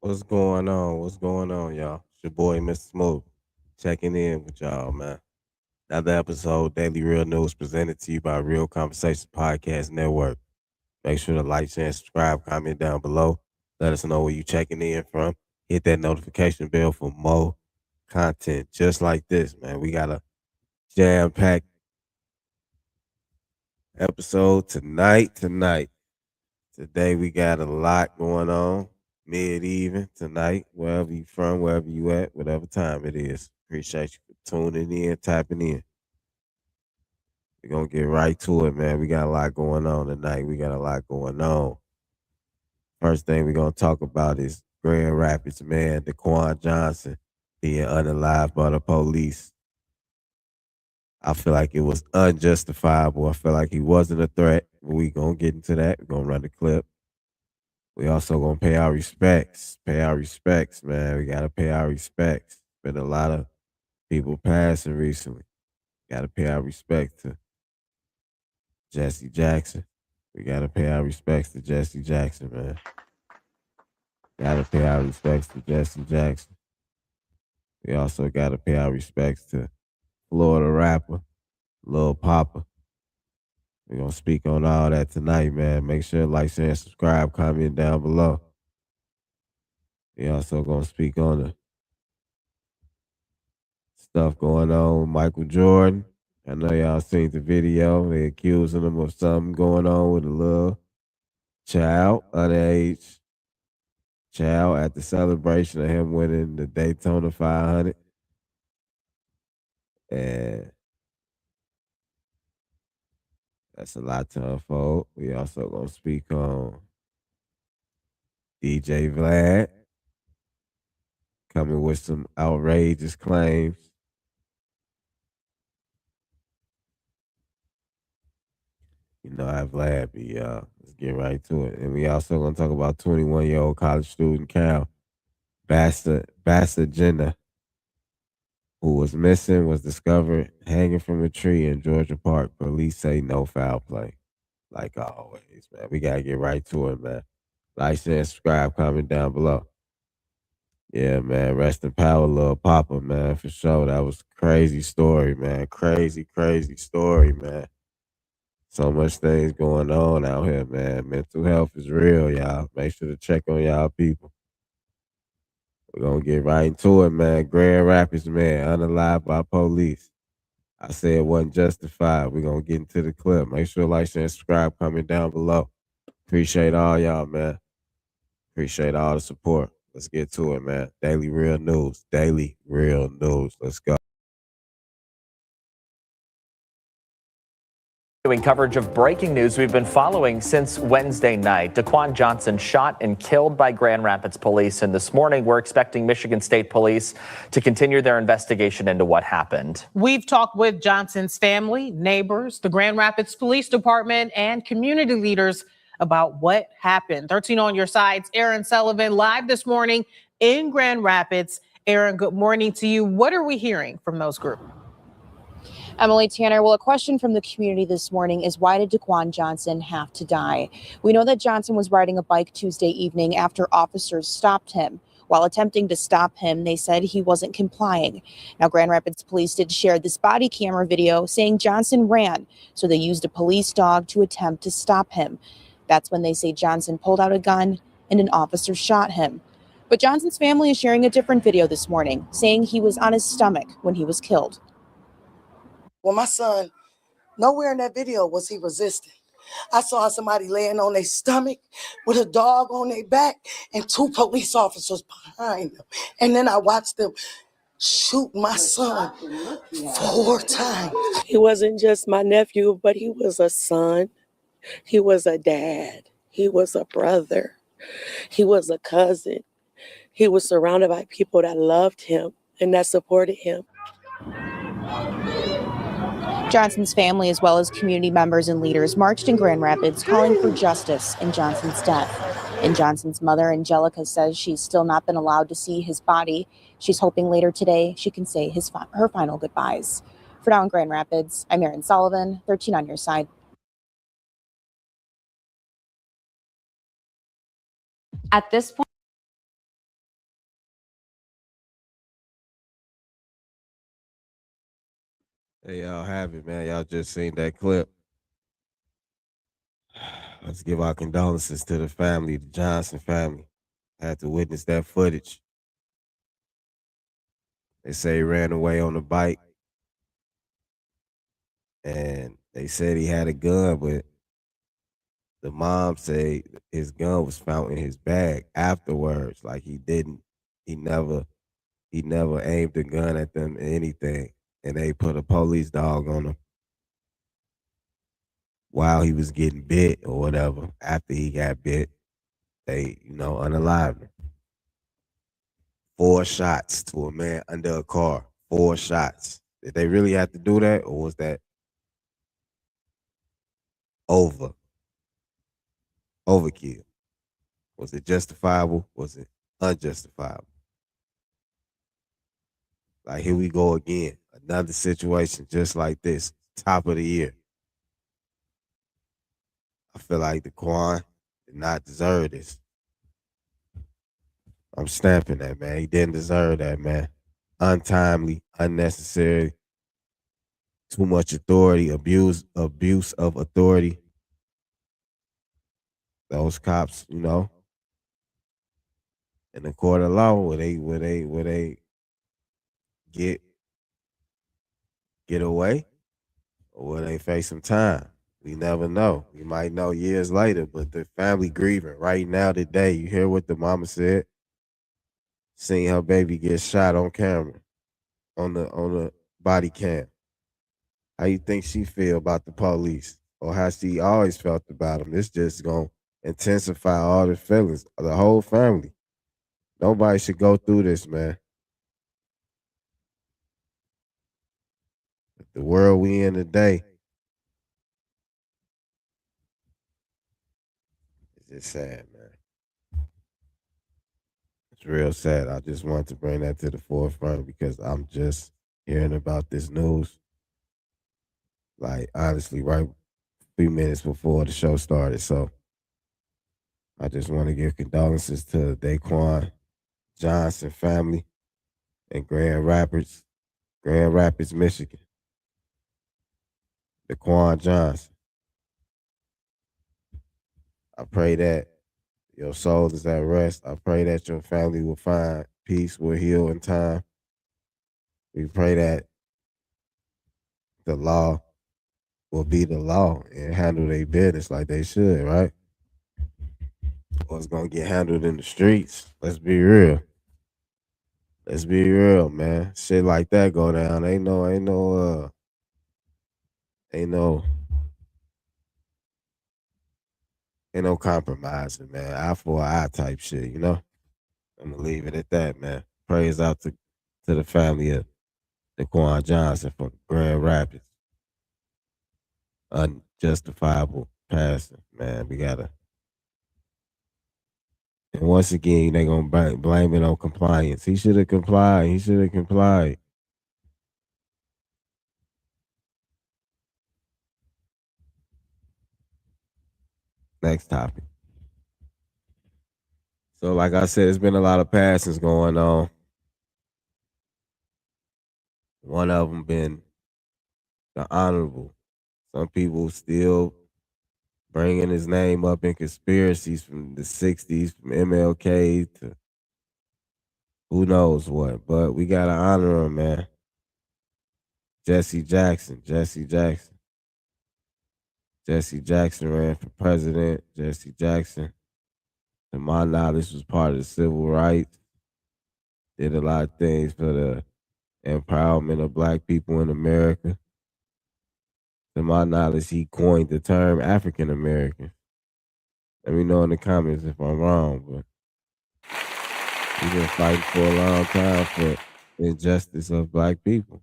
What's going on? What's going on, y'all? It's your boy, Mr. Smooth, checking in with y'all, man. Another episode, Daily Real News, presented to you by Real Conversations Podcast Network. Make sure to like, share, and subscribe, comment down below. Let us know where you checking in from. Hit that notification bell for more content just like this, man. We got a jam-packed episode tonight. Today we got a lot going on. Mid-even tonight, wherever you from, wherever you at, whatever time it is. Appreciate you for tuning in, tapping in. We're gonna get right to it, man. We got a lot going on tonight. We got a lot going on. First thing we're gonna talk about is Grand Rapids man, Daquan Johnson, being unalived by the police. I feel like it was unjustifiable. I feel like he wasn't a threat. We gonna get into that. We're gonna run the clip. We also gonna pay our respects. Pay our respects, man. We gotta pay our respects. Been a lot of people passing recently. Gotta pay our respects to Jesse Jackson. We gotta pay our respects to Jesse Jackson, man. Gotta pay our respects to Jesse Jackson. We also gotta pay our respects to Florida rapper, Lil Poppa. We're gonna speak on all that tonight, man. Make sure to like, share, and subscribe, comment down below. We also gonna speak on the stuff going on with Michael Jordan. I know y'all seen the video. They accusing him of something going on with a little child, underage child, at the celebration of him winning the Daytona 500. And that's a lot to unfold. We also gonna speak on DJ Vlad coming with some outrageous claims. You know how Vlad be, let's get right to it. And we also gonna talk about 21-year-old college student Cal Bassa Jenna, who was missing, was discovered hanging from a tree in Georgia Park. Police say no foul play. Like always, man. We gotta get right to it, man. Like, share, and subscribe, comment down below. Yeah, man. Rest in power, Lil Poppa, man, for sure. That was a crazy story, man. Crazy story, man. So much things going on out here, man. Mental health is real, y'all. Make sure to check on y'all people. We're gonna get right into it, man. Grand Rapids man, unalived by police. I said it wasn't justified. We're gonna get into the clip. Make sure to like, share, and subscribe, comment down below. Appreciate all y'all, man. Appreciate all the support. Let's get to it, man. Daily Real News. Daily Real News. Let's go. Doing coverage of breaking news we've been following since Wednesday night. Daquan Johnson shot and killed by Grand Rapids police. And this morning, we're expecting Michigan State Police to continue their investigation into what happened. We've talked with Johnson's family, neighbors, the Grand Rapids Police Department, and community leaders about what happened. 13 on your sides. Aaron Sullivan live this morning in Grand Rapids. Aaron, good morning to you. What are we hearing from those groups? Emily, Tanner, well, a question from the community this morning is, why did Daquan Johnson have to die? We know that Johnson was riding a bike Tuesday evening after officers stopped him. While attempting to stop him, they said he wasn't complying. Now, Grand Rapids police did share this body camera video saying Johnson ran, so they used a police dog to attempt to stop him. That's when they say Johnson pulled out a gun and an officer shot him. But Johnson's family is sharing a different video this morning, saying he was on his stomach when he was killed. Well, my son, nowhere in that video was he resisting. I saw somebody laying on their stomach with a dog on their back and 2 police officers behind them. And then I watched them shoot my son 4 times. He wasn't just my nephew, but he was a son. He was a dad. He was a brother. He was a cousin. He was surrounded by people that loved him and that supported him. Johnson's family, as well as community members and leaders, marched in Grand Rapids calling for justice in Johnson's death. And Johnson's mother, Angelica, says she's still not been allowed to see his body. She's hoping later today she can say her final goodbyes. For now in Grand Rapids, I'm Aaron Sullivan, 13 on your side. At this point, Hey, y'all have it, man. Y'all just seen that clip. Let's give our condolences to the family, the Johnson family. Had to witness that footage. They say he ran away on a bike, and they said he had a gun, but the mom said his gun was found in his bag afterwards. Like he never, he never aimed a gun at them or anything. And they put a police dog on him while he was getting bit or whatever. After he got bit, they, unalived him. 4 shots to a man under a car. 4 shots. Did they really have to do that, or was that over overkill? Was it justifiable? Was it unjustifiable? Like, here we go again. Another situation just like this. Top of the year. I feel like Daquan did not deserve this. I'm stamping that, man. He didn't deserve that, man. Untimely, unnecessary, too much authority, abuse of authority. Those cops, in the court of law, where they get away, or will they face some time? We never know. We might know years later, but the family grieving right now today. You hear what the mama said? Seeing her baby get shot on camera, on the body cam. How you think she feel about the police, or how she always felt about them? This just gonna intensify all the feelings of the whole family. Nobody should go through this, man. The world we in today is just sad, man. It's real sad. I just wanted to bring that to the forefront because I'm just hearing about this news. Like, honestly, right a few minutes before the show started. So I just want to give condolences to Daquan Johnson family in Grand Rapids, Michigan. Daquan Johnson. I pray that your soul is at rest. I pray that your family will find peace, will heal in time. We pray that the law will be the law and handle their business like they should, right? Or it's gonna get handled in the streets. Let's be real. Let's be real, man. Shit like that go down. Ain't no compromising, man. Eye for an eye type shit, you know? I'm gonna leave it at that, man. Praise out to the family of Daquan Johnson from Grand Rapids. Unjustifiable passing, man. We gotta, and once again, they gonna blame it on compliance. He should have complied. He should have complied. Next topic. So, like I said, it's been a lot of passings going on. One of them been the honorable. Some people still bringing his name up in conspiracies from the 60s, from MLK to who knows what. But we got to honor him, man. Jesse Jackson. Jesse Jackson ran for president. Jesse Jackson, to my knowledge, was part of the civil rights. Did a lot of things for the empowerment of black people in America. To my knowledge, he coined the term African American. Let me know in the comments if I'm wrong, but he's been fighting for a long time for the injustice of black people.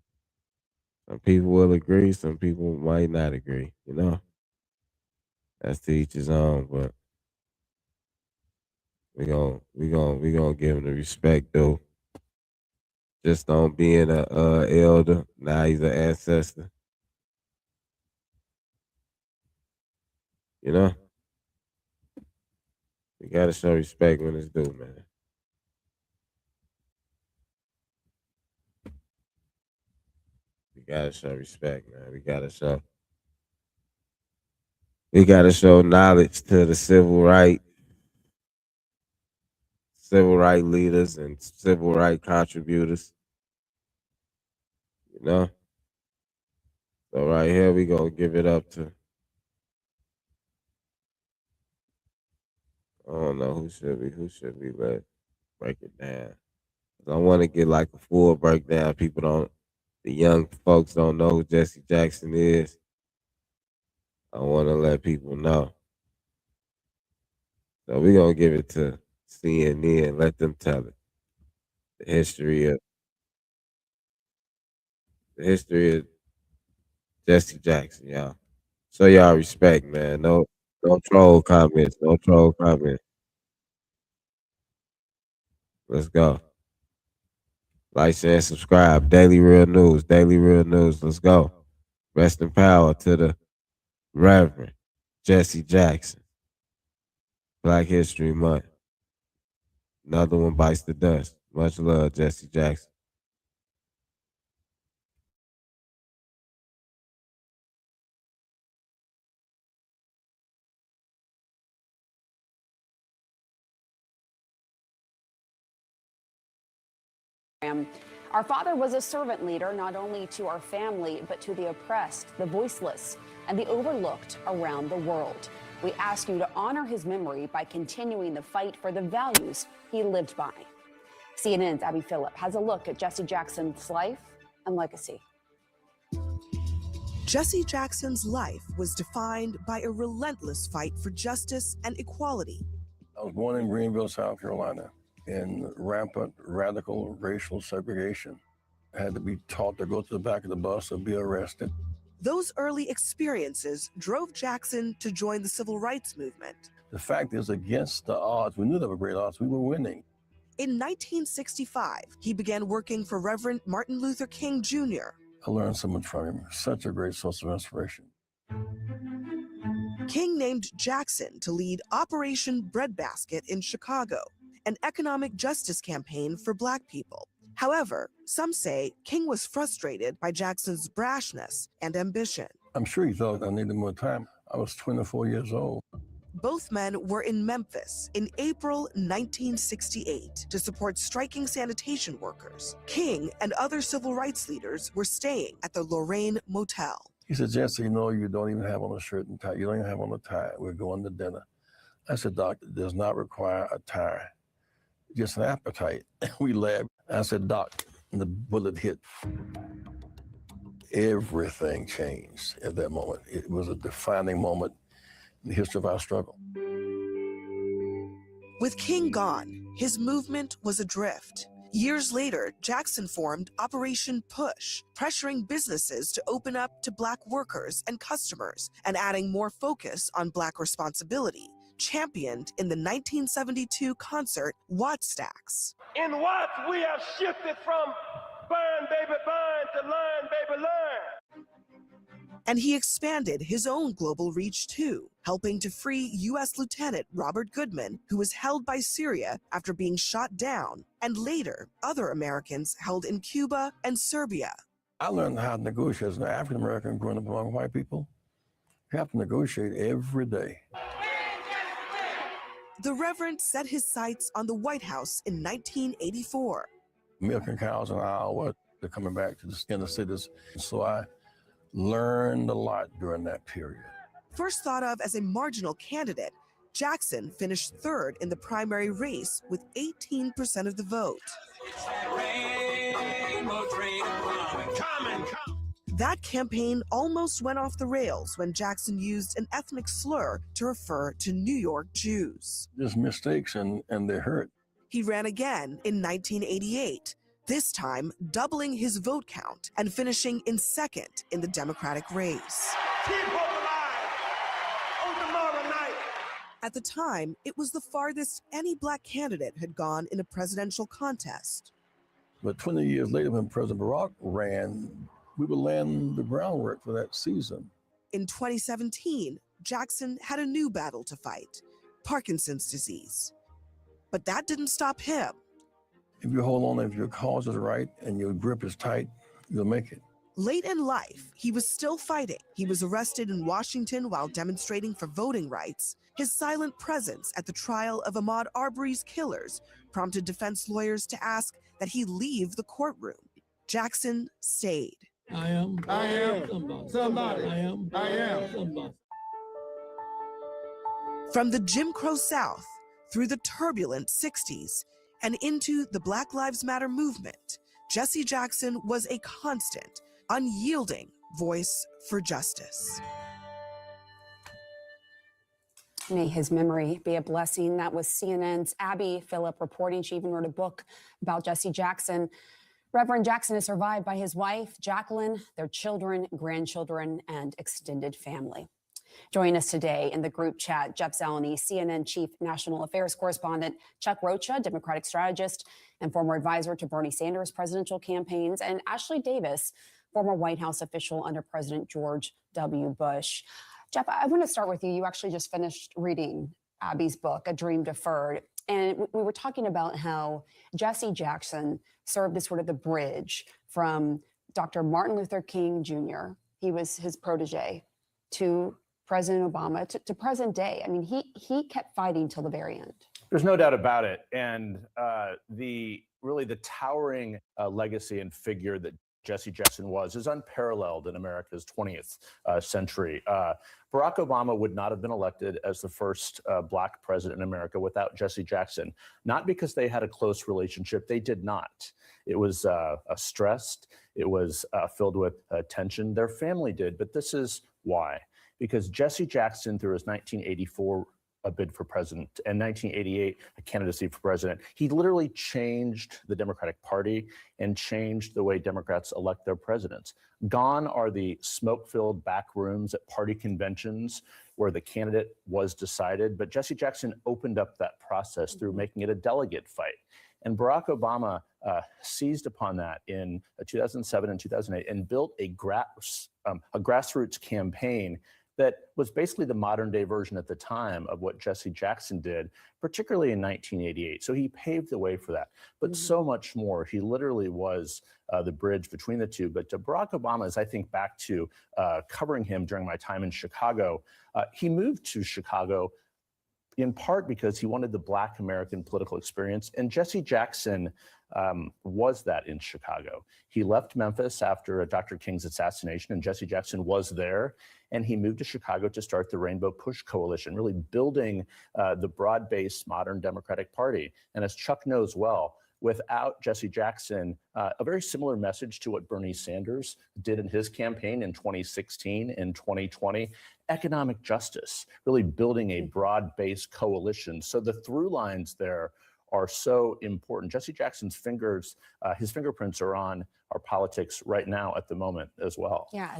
Some people will agree, some people might not agree, you know. That's to each his own, but we gonna give him the respect though. Just on being a elder, now he's an ancestor. You know, we gotta show respect when it's due, man. We gotta show respect, man. We gotta show knowledge to the civil right leaders and civil right contributors. You know. So right here we gonna give it up to, I don't know who should we let break it down. 'Cause I want to get like a full breakdown. The young folks don't know who Jesse Jackson is. I want to let people know. So we're gonna give it to CNN. Let them tell it. The history of Jesse Jackson, y'all. So y'all respect, man. No troll comments. No troll comments. Let's go. Like, share, and subscribe. Daily Real News. Daily Real News. Let's go. Rest in power to the Reverend Jesse Jackson. Black History Month. Another one bites the dust. Much love, Jesse Jackson. Our father was a servant leader, not only to our family, but to the oppressed, the voiceless, and the overlooked around the world. We ask you to honor his memory by continuing the fight for the values he lived by. CNN's Abby Phillip has a look at Jesse Jackson's life and legacy. Jesse Jackson's life was defined by a relentless fight for justice and equality. I was born in Greenville, South Carolina, in rampant radical racial segregation. I had to be taught to go to the back of the bus or be arrested. Those early experiences drove Jackson to join the civil rights movement. The fact is, against the odds, we knew there were great odds, we were winning. In 1965, he began working for Reverend Martin Luther King Jr. I learned so much from him, such a great source of inspiration. King named Jackson to lead Operation Breadbasket in Chicago, an economic justice campaign for Black people. However, some say King was frustrated by Jackson's brashness and ambition. I'm sure he thought I needed more time. I was 24 years old. Both men were in Memphis in April 1968 to support striking sanitation workers. King and other civil rights leaders were staying at the Lorraine Motel. He said, Jesse, you know, you don't even have on a shirt and tie. You don't even have on a tie. We're going to dinner. I said, Doc, it does not require a tie, just an appetite. We laughed. I said, Doc, and the bullet hit. Everything changed at that moment. It was a defining moment in the history of our struggle. With King gone, his movement was adrift. Years later, Jackson formed Operation Push, pressuring businesses to open up to Black workers and customers and adding more focus on Black responsibility, championed in the 1972 concert Wattstacks. In Watts, we have shifted from burn, baby, burn to learn, baby, learn. And he expanded his own global reach too, helping to free U.S. Lieutenant Robert Goodman, who was held by Syria after being shot down, and later other Americans held in Cuba and Serbia. I learned how to negotiate as an African American growing up among white people. You have to negotiate every day. The Reverend set his sights on the White House in 1984. Milking cows an hour, they're coming back to the inner cities. So I learned a lot during that period. First thought of as a marginal candidate, Jackson finished third in the primary race with 18% of the vote. That campaign almost went off the rails when Jackson used an ethnic slur to refer to New York Jews. There's mistakes and they hurt. He ran again in 1988, this time doubling his vote count and finishing in second in the Democratic race. Keep hope alive on tomorrow night. At the time, it was the farthest any Black candidate had gone in a presidential contest. But 20 years later, when President Barack ran, we were laying the groundwork for that season. In 2017, Jackson had a new battle to fight, Parkinson's disease. But that didn't stop him. If you hold on, if your cause is right and your grip is tight, you'll make it. Late in life, he was still fighting. He was arrested in Washington while demonstrating for voting rights. His silent presence at the trial of Ahmaud Arbery's killers prompted defense lawyers to ask that he leave the courtroom. Jackson stayed. I am somebody. I am somebody. From the Jim Crow South, through the turbulent 60s, and into the Black Lives Matter movement, Jesse Jackson was a constant, unyielding voice for justice. May his memory be a blessing. That was CNN's Abby Phillip reporting. She even wrote a book about Jesse Jackson. Reverend Jackson is survived by his wife, Jacqueline, their children, grandchildren, and extended family. Joining us today in the group chat, Jeff Zeleny, CNN Chief National Affairs Correspondent, Chuck Rocha, Democratic strategist and former advisor to Bernie Sanders' presidential campaigns, and Ashley Davis, former White House official under President George W. Bush. Jeff, I want to start with you. You actually just finished reading Abby's book, A Dream Deferred. And we were talking about how Jesse Jackson served as sort of the bridge from Dr. Martin Luther King Jr., he was his protege, to President Obama, to present day. I mean, he kept fighting till the very end. There's no doubt about it. And the towering legacy and figure that Jesse Jackson is unparalleled in America's 20th century. Barack Obama would not have been elected as the first Black president in America without Jesse Jackson, not because they had a close relationship. They did not. It was stressed. It was filled with tension. Their family did, but this is why. Because Jesse Jackson, through his 1984 a bid for president and 1988 a candidacy for president, he literally changed the Democratic Party and changed the way Democrats elect their presidents. Gone are the smoke-filled back rooms at party conventions where the candidate was decided, but Jesse Jackson opened up that process through making it a delegate fight. And Barack Obama seized upon that in 2007 and 2008 and built a grassroots campaign that was basically the modern day version at the time of what Jesse Jackson did, particularly in 1988. So he paved the way for that, but so much more. He literally was the bridge between the two. But to Barack Obama, as I think back to covering him during my time in Chicago, he moved to Chicago in part because he wanted the Black American political experience. And Jesse Jackson was that in Chicago. He left Memphis after Dr. King's assassination, and Jesse Jackson was there. And he moved to Chicago to start the Rainbow Push Coalition, really building the broad-based modern Democratic Party. And as Chuck knows well, without Jesse Jackson, a very similar message to what Bernie Sanders did in his campaign in 2016 and 2020, economic justice, really building a broad-based coalition. So the through lines there are so important. Jesse Jackson's his fingerprints are on our politics right now at the moment as well. Yeah.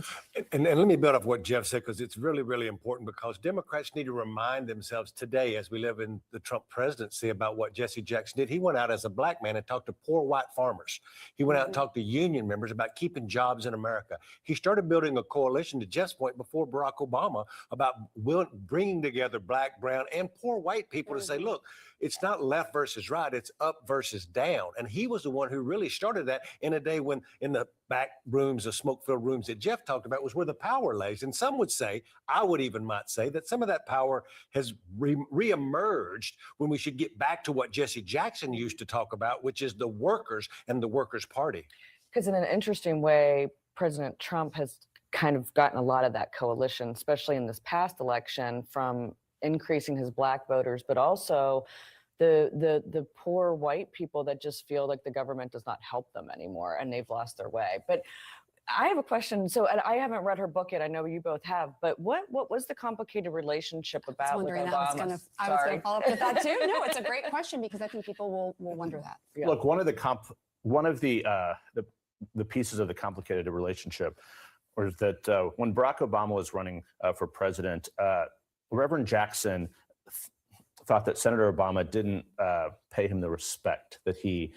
And let me build off what Jeff said, because it's really, really important, because Democrats need to remind themselves today, as we live in the Trump presidency, about what Jesse Jackson did. He went out as a Black man and talked to poor white farmers. He went out and talked to union members about keeping jobs in America. He started building a coalition, to Jeff's point, before Barack Obama, about bringing together Black, brown, and poor white people to say, look, it's not left versus right, it's up versus down. And he was the one who really started that in a day when, in the back rooms, the smoke-filled rooms that Jeff talked about, was where the power lays. And some would say, I would even might say, that some of that power has reemerged when we should get back to what Jesse Jackson used to talk about, which is the workers and the Workers' Party. Because in an interesting way, President Trump has kind of gotten a lot of that coalition, especially in this past election, from increasing his Black voters, but also the poor white people that just feel like the government does not help them anymore and they've lost their way. But I have a question. So I haven't read her book yet. I know you both have, but what was the complicated relationship about with Obama? I was going to follow up with that too. No, it's a great question, because I think people will wonder that. Yeah. Look, one of the pieces of the complicated relationship was that when Barack Obama was running for president, Reverend Jackson thought that Senator Obama didn't pay him the respect that he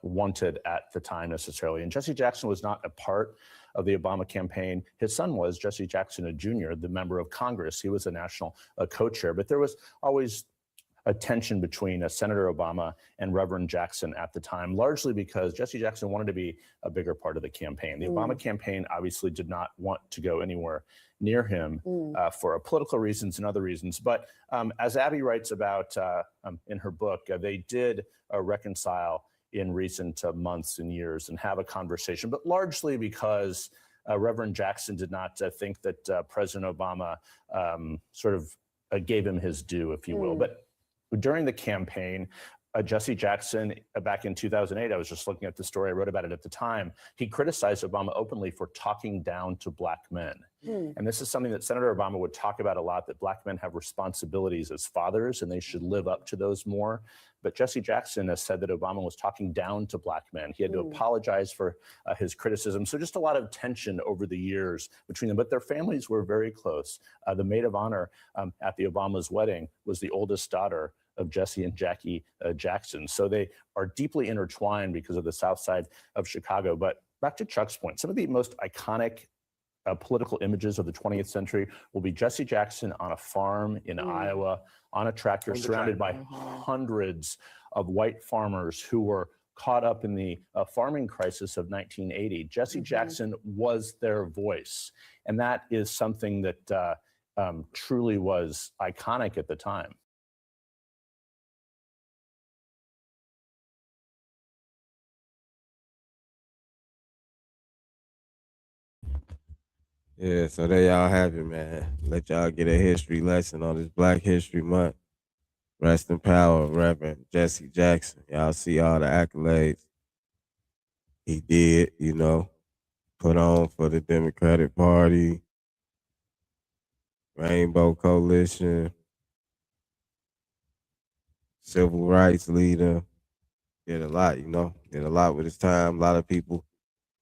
wanted at the time necessarily. And Jesse Jackson was not a part of the Obama campaign. His son was, Jesse Jackson Jr., the member of Congress. He was a national co-chair, but there was always a tension between Senator Obama and Reverend Jackson at the time, largely because Jesse Jackson wanted to be a bigger part of the campaign. The Obama campaign obviously did not want to go anywhere near him for political reasons and other reasons. But as Abby writes about in her book, they did reconcile in recent months and years and have a conversation, but largely because Reverend Jackson did not think that President Obama sort of gave him his due, if you will. But during the campaign, Jesse Jackson, back in 2008, I was just looking at the story, I wrote about it at the time, he criticized Obama openly for talking down to black men. And this is something that Senator Obama would talk about a lot, that black men have responsibilities as fathers and they should live up to those more. But Jesse Jackson has said that Obama was talking down to black men. He had to apologize for his criticism. So just a lot of tension over the years between them, but their families were very close. The maid of honor at the Obama's wedding was the oldest daughter of Jesse and Jackie Jackson. So they are deeply intertwined because of the South Side of Chicago. But back to Chuck's point, some of the most iconic political images of the 20th century will be Jesse Jackson on a farm in Iowa, on a tractor, surrounded by hundreds of white farmers who were caught up in the farming crisis of 1980. Jesse Jackson was their voice. And that is something that truly was iconic at the time. Yeah, so there y'all have it, man. Let y'all get a history lesson on this Black History Month. Rest in power, Reverend Jesse Jackson. Y'all see all the accolades he did, you know, put on for the Democratic Party, Rainbow Coalition, civil rights leader. Did a lot, you know, did a lot with his time. A lot of people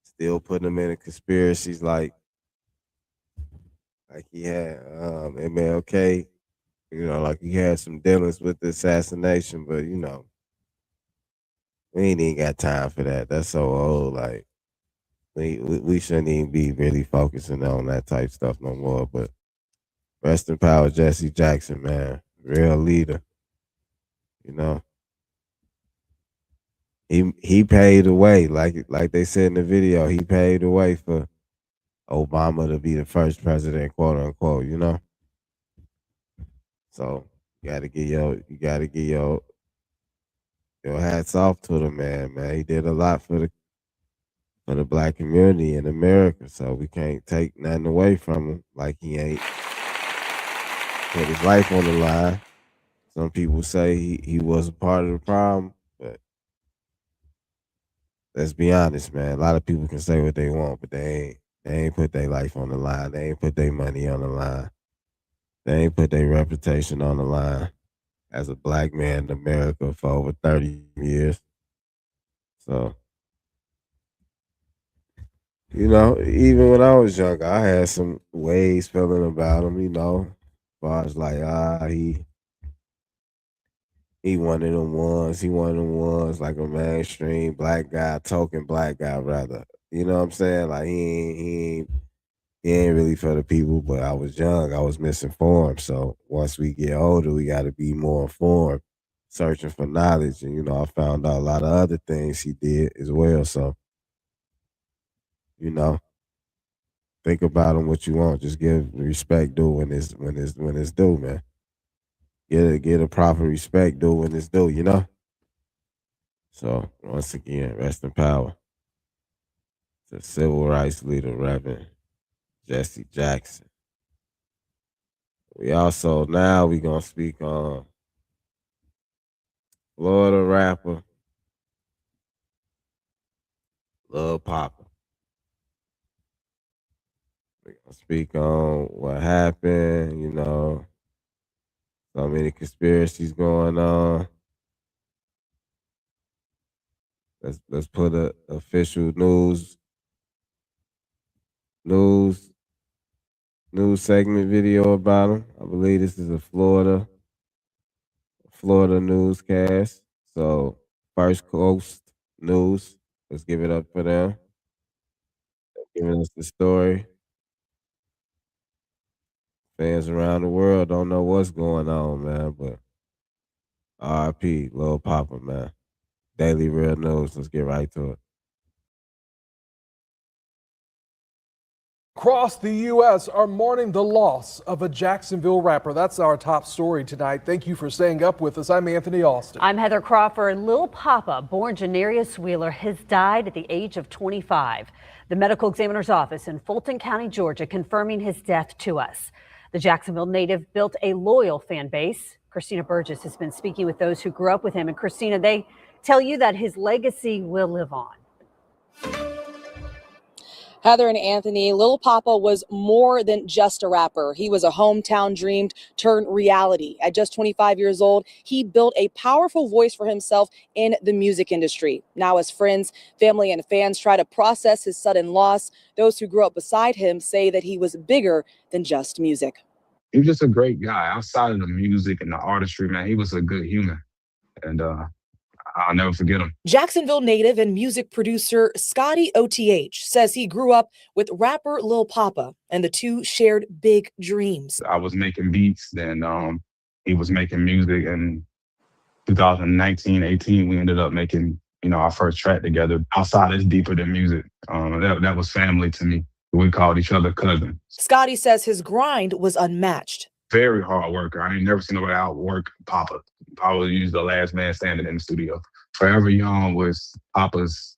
still putting him in conspiracies like he had MLK, you know, like he had some dealings with the assassination, but you know, we ain't even got time for that. That's so old. Like we shouldn't even be really focusing on that type stuff no more. But rest in power, Jesse Jackson, man, real leader. You know, he paved the way, like they said in the video. He paved the way for Obama to be the first president, quote unquote. You know. So you gotta get your hats off to the man, man. He did a lot for the black community in America. So we can't take nothing away from him. Like he ain't put his life on the line. Some people say he was a part of the problem, but let's be honest, man. A lot of people can say what they want, but they ain't put their life on the line. They ain't put their money on the line. They ain't put their reputation on the line as a black man in America for over 30 years. So, you know, even when I was younger, I had some ways feeling about him, you know. As far as like, he one of them ones. He one of them ones like a mainstream black guy, token black guy rather. You know what I'm saying? Like he ain't really for the people, but I was young. I was misinformed. So once we get older, we got to be more informed, searching for knowledge. And, you know, I found out a lot of other things he did as well. So, you know, think about him what you want. Just give respect due when it's due, man. Get a proper respect due when it's due, you know? So once again, rest in power to civil rights leader Reverend Jesse Jackson. We also now we gonna speak on Florida rapper Lil Poppa. We gonna speak on what happened, you know, so many conspiracies going on. Let's put a official news segment video about him. I believe this is a Florida newscast. So First Coast News. Let's give it up for them. Giving us the story. Fans around the world don't know what's going on, man, but R.I.P. Lil Poppa, man. Daily Real News. Let's get right to it. Across the U.S. are mourning the loss of a Jacksonville rapper. That's our top story tonight. Thank you for staying up with us. I'm Anthony Austin. I'm Heather Crawford. Lil Poppa, born Janarius Wheeler, has died at the age of 25. The medical examiner's office in Fulton County, Georgia, confirming his death to us. The Jacksonville native built a loyal fan base. Christina Burgess has been speaking with those who grew up with him. And Christina, they tell you that his legacy will live on. Heather and Anthony, Lil Poppa was more than just a rapper. He was a hometown dream turned reality. At just 25 years old, he built a powerful voice for himself in the music industry. Now, as friends, family, and fans try to process his sudden loss, those who grew up beside him say that he was bigger than just music. He was just a great guy. Outside of the music and the artistry, man, he was a good human. And I'll never forget him. Jacksonville native and music producer Scotty OTH says he grew up with rapper Lil Poppa, and the two shared big dreams. I was making beats, then he was making music. In 2019, 18, we ended up making, our first track together. Outside is deeper than music. That was family to me. We called each other cousins. Scotty says his grind was unmatched. Very hard worker. I ain't never seen nobody outwork Poppa. Poppa was usually the last man standing in the studio. Forever Young was Poppa's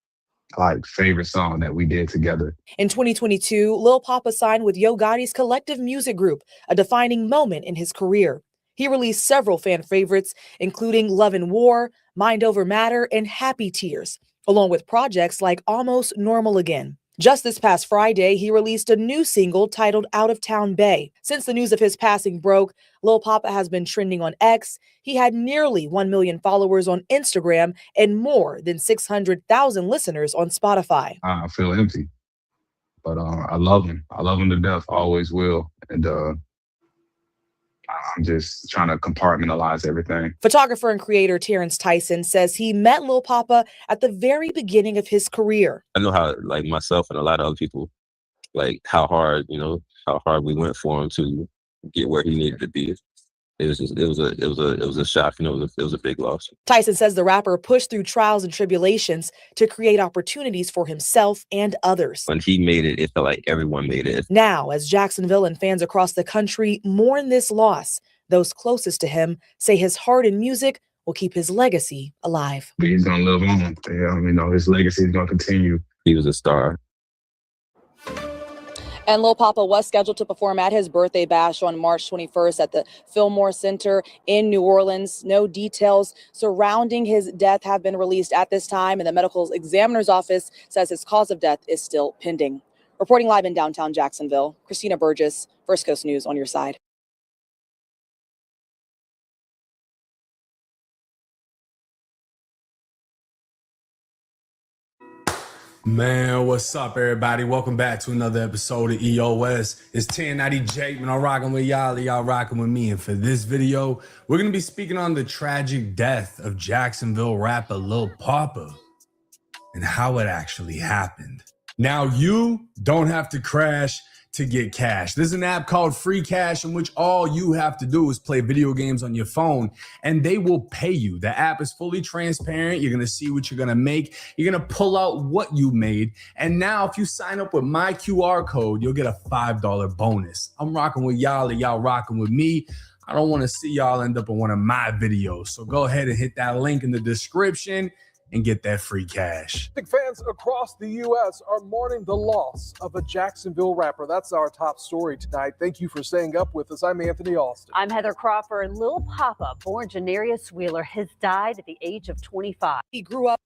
favorite song that we did together. In 2022, Lil Poppa signed with Yo Gotti's Collective Music Group, a defining moment in his career. He released several fan favorites, including Love and War, Mind Over Matter, and Happy Tears, along with projects like Almost Normal Again. Just this past Friday, he released a new single titled Out of Town Bay. Since the news of his passing broke, Lil Poppa has been trending on X. He had nearly 1 million followers on Instagram and more than 600,000 listeners on Spotify. I feel empty, but I love him. I love him to death. I always will. And I'm just trying to compartmentalize everything. Photographer and creator Terrence Tyson says he met Lil Poppa at the very beginning of his career. I know how, myself and a lot of other people, how hard we went for him to get where he needed to be. It was a shock. It was a big loss. Tyson says the rapper pushed through trials and tribulations to create opportunities for himself and others. When he made it, it felt like everyone made it. Now, as Jacksonville and fans across the country mourn this loss, those closest to him say his heart and music will keep his legacy alive. But he's gonna live on. His legacy is gonna continue. He was a star. And Lil Poppa was scheduled to perform at his birthday bash on March 21st at the Fillmore Center in New Orleans. No details surrounding his death have been released at this time, and the medical examiner's office says his cause of death is still pending. Reporting live in downtown Jacksonville, Christina Burgess, First Coast News on your side. Man, what's up, everybody? Welcome back to another episode of EOS. It's 1090 Jake, man. I'm rocking with y'all rocking with me. And for this video, we're going to be speaking on the tragic death of Jacksonville rapper Lil Poppa and how it actually happened. Now, you don't have to crash to get cash. There's an app called Free Cash in which all you have to do is play video games on your phone and they will pay you. The app is fully transparent. You're going to see what you're going to make. You're going to pull out what you made. And now if you sign up with my QR code, you'll get a $5 bonus. I'm rocking with y'all and y'all rocking with me. I don't want to see y'all end up in one of my videos. So go ahead and hit that link in the description and get that free cash. Fans across the U.S. are mourning the loss of a Jacksonville rapper. That's our top story tonight. Thank you for staying up with us. I'm Anthony Austin. I'm Heather Crawford. Lil Poppa, born Janarius Wheeler, has died at the age of 25. He grew up.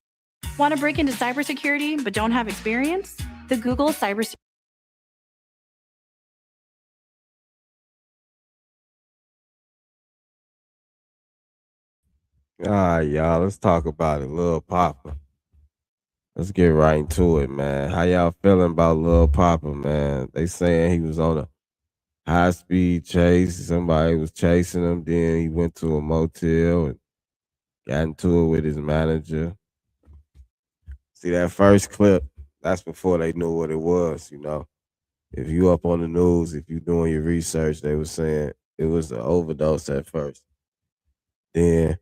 Want to break into cybersecurity but don't have experience? The Google Cybersecurity. All right, y'all. Let's talk about it. Lil Poppa. Let's get right into it, man. How y'all feeling about Lil Poppa, man? They saying he was on a high-speed chase. Somebody was chasing him. Then he went to a motel and got into it with his manager. See, that first clip, that's before they knew what it was, If you up on the news, if you doing your research, they were saying it was an overdose at first. Then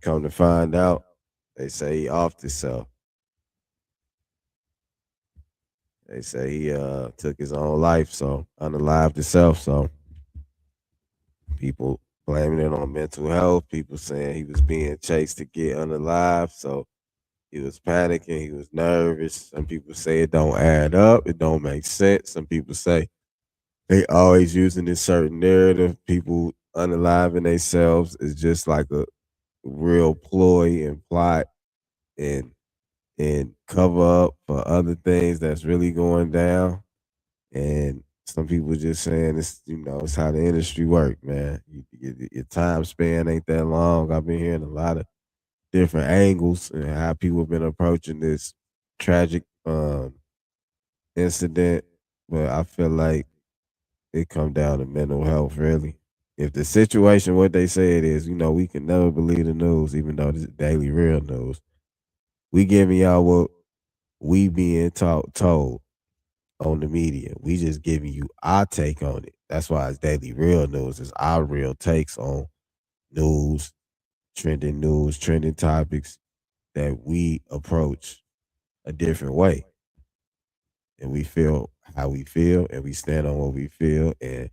Come to find out, they say he offed himself. They say he took his own life, so unalived himself. So people blaming it on mental health. People saying he was being chased to get unalived. So he was panicking. He was nervous. Some people say it don't add up. It don't make sense. Some people say they always using this certain narrative. People unaliving themselves is just like a real ploy and plot and cover up for other things that's really going down. And some people just saying it's it's how the industry work, man. Your time span ain't that long. I've been hearing a lot of different angles and how people have been approaching this tragic incident, but I feel like it come down to mental health, really. If the situation what they say it is, we can never believe the news, even though this is daily real news. We giving y'all what we being told on the media. We just giving you our take on it. That's why it's daily real news. It's our real takes on news, trending topics that we approach a different way. And we feel how we feel and we stand on what we feel and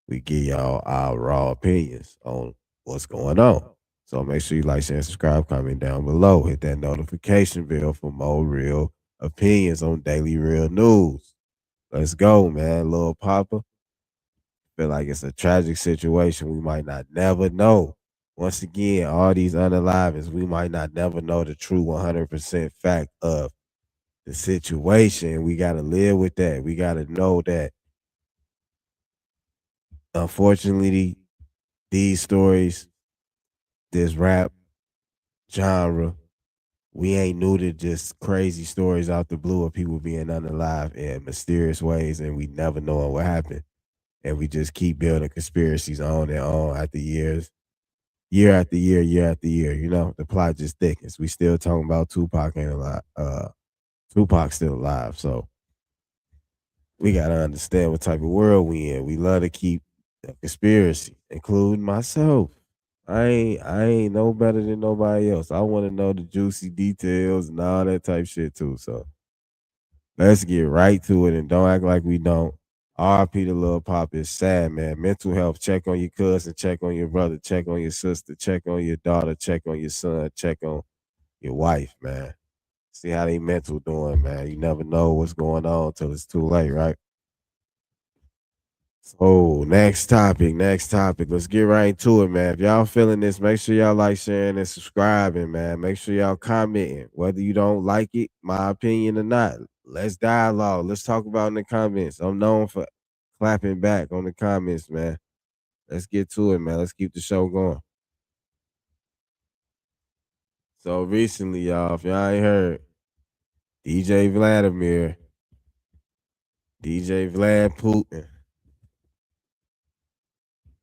we give y'all our raw opinions on what's going on. So make sure you like, share, and subscribe, comment down below. Hit that notification bell for more real opinions on daily real news. Let's go, man. Lil Poppa. Feel like it's a tragic situation. We might not never know. Once again, all these unalivings, we might not never know the true 100% fact of the situation. We got to live with that. We got to know that, unfortunately, these stories, this rap genre, we ain't new to just crazy stories out the blue of people being unalive in mysterious ways and we never knowing what happened. And we just keep building conspiracies on and on after years, year after year, year after year. The plot just thickens. We still talking about Tupac ain't alive. Tupac's still alive. So we gotta understand what type of world we in. We love to keep a conspiracy, including myself. I ain't no better than nobody else. I want to know the juicy details and all that type shit too. So let's get right to it and don't act like we don't. RP to Lil Pop is sad, man. Mental health. Check on your cousin, check on your brother, check on your sister, check on your daughter, check on your son, check on your wife, man. See how they mental doing, man. You never know what's going on till it's too late, right? So next topic. Let's get right to it, man. If y'all feeling this, make sure y'all like, sharing, and subscribing, man. Make sure y'all commenting. Whether you don't like it, my opinion or not. Let's dialogue. Let's talk about it in the comments. I'm known for clapping back on the comments, man. Let's get to it, man. Let's keep the show going. So recently, y'all, if y'all ain't heard, DJ Vlad Putin,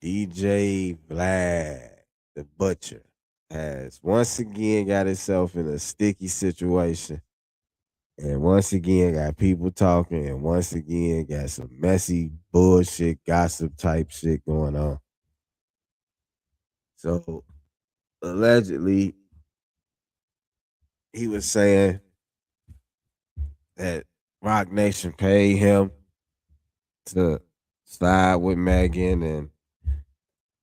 DJ Vlad the Butcher has once again got himself in a sticky situation. And once again got people talking and once again got some messy bullshit, gossip type shit going on. So allegedly, he was saying that Rock Nation paid him to side with Megan and